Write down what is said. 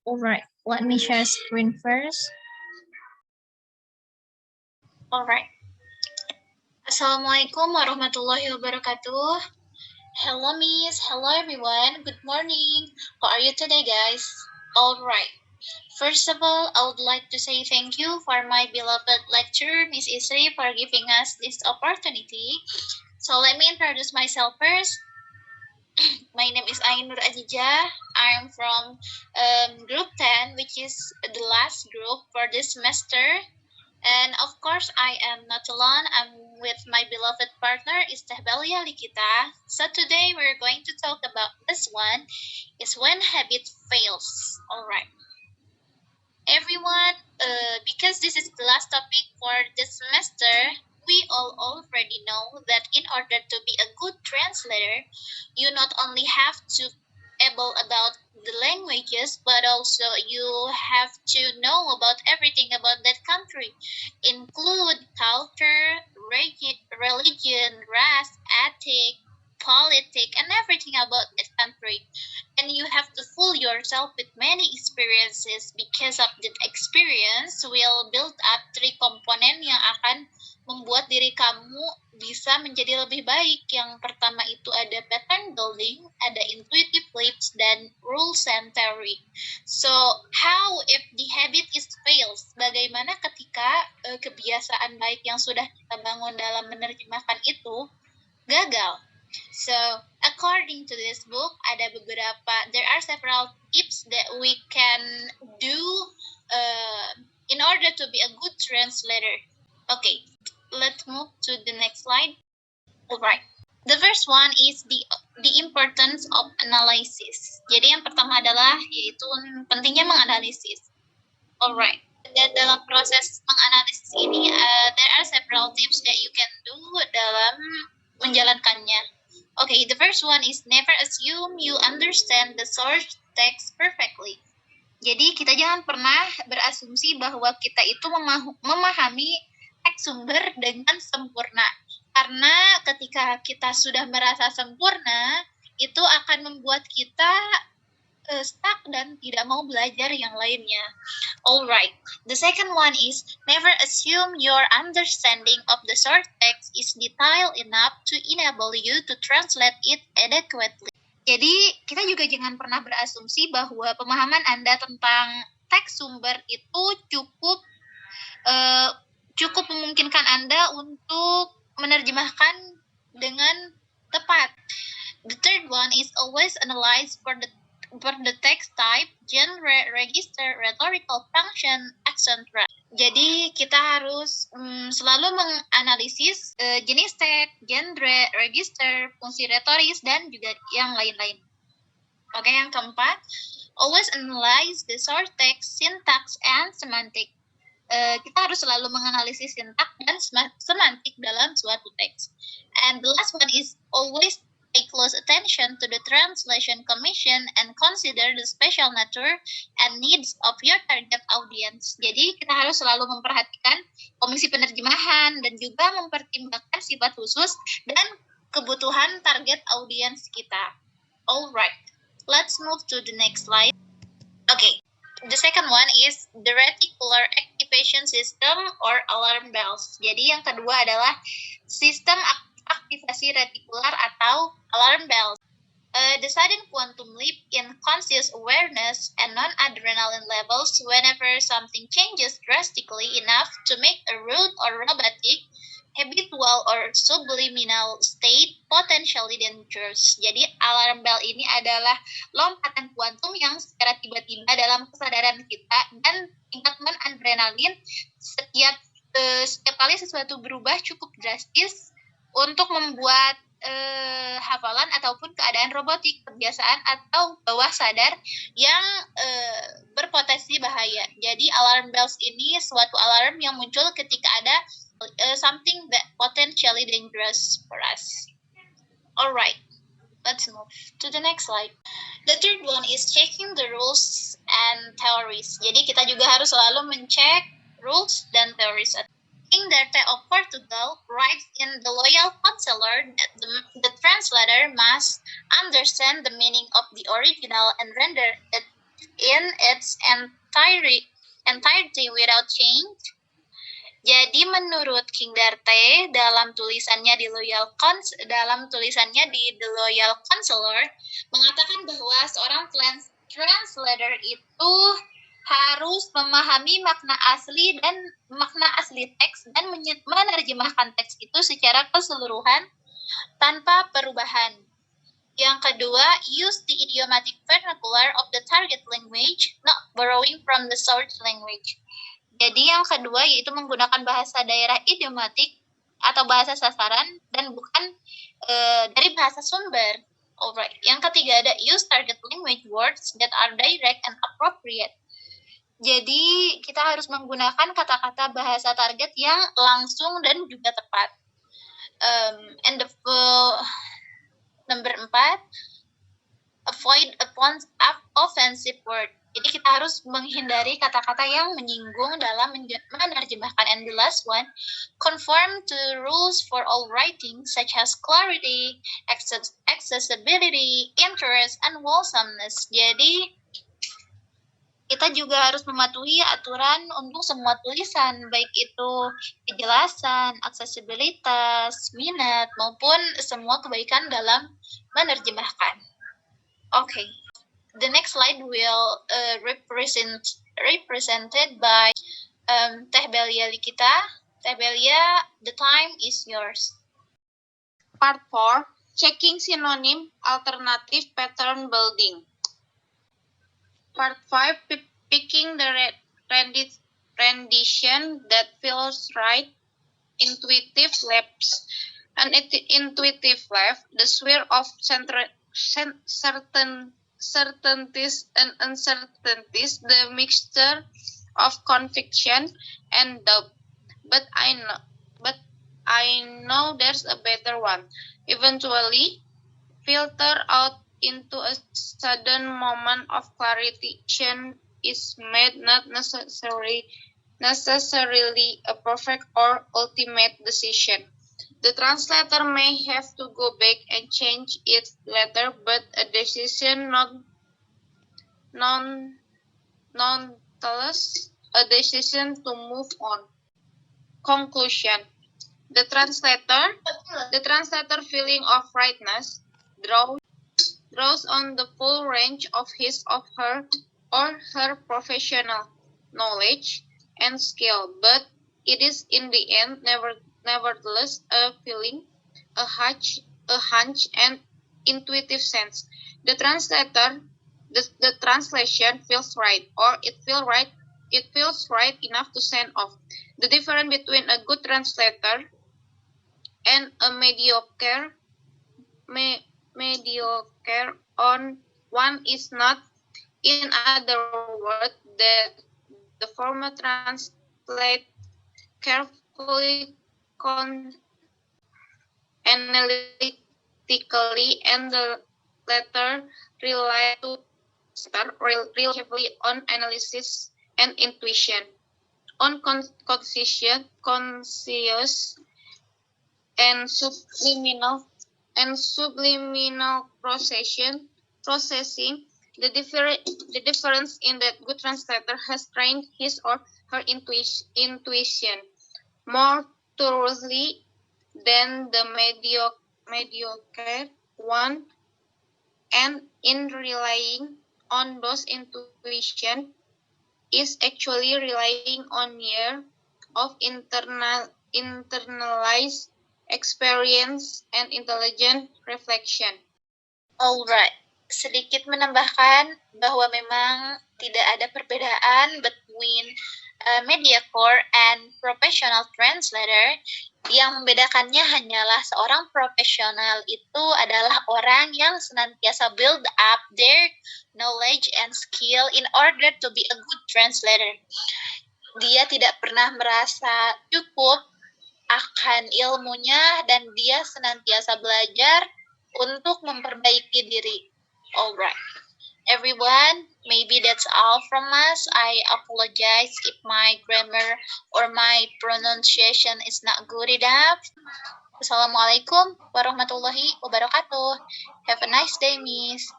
Alright, let me share screen first. Alright. Assalamualaikum warahmatullahi wabarakatuh. Hello Miss, hello everyone, good morning. How are you today guys? Alright. First of all, I would like to say thank you for my beloved lecturer, Miss Isri, for giving us this opportunity. So let me introduce myself first. My name is Ainur Ajija. I am from Group 10, which is the last group for this semester. And of course, I am not alone. I'm with my beloved partner, Istehbalia Likita. So today we're going to talk about this one, is when habit fails. Alright. Everyone, because this is the last topic for this semester, we all already know that in order to be a good translator, you not only have to able about the languages, but also you have to know about everything about that country, include culture, religion, race, ethic, politics, and everything about that country. And you have to fool yourself with many experiences because of that experience will build up three komponen yang akan membuat diri kamu bisa menjadi lebih baik. Yang pertama itu ada pattern building, ada intuitive leaps, dan rules and theory. So, how if the habit is fails? Bagaimana ketika kebiasaan baik yang sudah kita bangun dalam menerjemahkan itu gagal? So, according to this book, there are several tips that we can do in order to be a good translator. Okay, let's move to the next slide. Alright. The first one is the importance of analysis. Jadi yang pertama adalah yaitu pentingnya menganalisis. Alright. Dan dalam proses menganalisis ini, there are several tips that you can do dalam menjalankannya. Okay, the first one is never assume you understand the source text perfectly. Jadi kita jangan pernah berasumsi bahwa kita itu memahami teks sumber dengan sempurna. Karena ketika kita sudah merasa sempurna, itu akan membuat kita stuck dan tidak mau belajar yang lainnya. Alright, the second one is never assume your understanding of the source text is detailed enough to enable you to translate it adequately. Jadi kita juga jangan pernah berasumsi bahwa pemahaman Anda tentang teks sumber itu cukup memungkinkan Anda untuk menerjemahkan dengan tepat. The third one is always analyze for the text type, genre, register, rhetorical function, etc. Jadi kita harus selalu menganalisis jenis teks, genre, register, fungsi retoris, dan juga yang lain-lain. Oke, yang keempat, always analyze the source text, syntax, and semantic. Kita harus selalu menganalisis sintak dan semantik dalam suatu teks. And the last one is always pay close attention to the translation commission and consider the special nature and needs of your target audience. Jadi kita harus selalu memperhatikan komisi penerjemahan dan juga mempertimbangkan sifat khusus dan kebutuhan target audience kita. Alright, let's move to the next slide. Okay, the second one is the reticular activation system or alarm bells. Jadi yang kedua adalah sistem aktivasi retikular atau alarm bells. The sudden quantum leap in conscious awareness and non-adrenaline levels whenever something changes drastically enough to make a rude or robotic, habitual or subliminal state potentially dangerous. Jadi alarm bell ini adalah lompatan kuantum yang secara tiba-tiba dalam kesadaran kita dan tingkat non-adrenalin setiap kali sesuatu berubah cukup drastis untuk membuat hafalan ataupun keadaan robotik, kebiasaan atau bawah sadar yang berpotensi bahaya. Jadi alarm bells ini suatu alarm yang muncul ketika ada something that potentially dangerous for us. Alright, let's move to the next slide. The third one is checking the rules and theories. Jadi kita juga harus selalu mencek rules dan theories. King Derte of Portugal writes in The Loyal Counselor that the translator must understand the meaning of the original and render it in its entirety without change. Jadi menurut King Darte dalam tulisannya di The Loyal Counselor mengatakan bahwa seorang translator itu harus memahami makna asli teks dan menerjemahkan teks itu secara keseluruhan tanpa perubahan. Yang kedua, use the idiomatic vernacular of the target language, not borrowing from the source language. Jadi yang kedua yaitu menggunakan bahasa daerah idiomatik atau bahasa sasaran dan bukan dari bahasa sumber. Alright. Yang ketiga ada use target language words that are direct and appropriate. Jadi kita harus menggunakan kata-kata bahasa target yang langsung dan juga tepat. And the number 4, avoid offensive word. Jadi kita harus menghindari kata-kata yang menyinggung dalam menerjemahkan. And the last one, conform to rules for all writing such as clarity, accessibility, interest, and wholesomeness. Jadi kita juga harus mematuhi aturan untuk semua tulisan, baik itu kejelasan, aksesibilitas, minat, maupun semua kebaikan dalam menerjemahkan. Okay. The next slide will represented by Teh Belia Likita. Teh Belia, the time is yours. Part 4, checking synonym alternative pattern building. Part 5, picking the rendition that feels right. Intuitive lapse. An intuitive lapse, the sphere of certainties and uncertainties, the mixture of conviction and doubt. But I know there's a better one. Eventually, filter out into a sudden moment of clarity is made not necessarily a perfect or ultimate decision. The translator may have to go back and change it later, but a decision nonetheless, a decision to move on. Conclusion. The translator feeling of rightness draws on the full range of his or her professional knowledge and skill, but it is in the end nevertheless a feeling, a hunch, and intuitive sense. The translation feels right, or it feels right enough to send off. The difference between a good translator and a mediocre one is not, in other words, that the former translate carefully, analytically, and the latter rely heavily on analysis and intuition, on conscious and subliminal processing. The difference in that good translator has trained his or her intuition more thoroughly than the mediocre one, and in relying on those intuition is actually relying on years of internalized experience and intelligent reflection. Alright, sedikit menambahkan bahwa memang tidak ada perbedaan between mediocre and professional translator. Yang membedakannya hanyalah seorang profesional itu adalah orang yang senantiasa build up their knowledge and skill in order to be a good translator. Dia tidak pernah merasa cukup akan ilmunya dan dia senantiasa belajar untuk memperbaiki diri. Alright. Everyone, maybe that's all from us. I apologize if my grammar or my pronunciation is not good enough. Assalamualaikum warahmatullahi wabarakatuh. Have a nice day, Miss.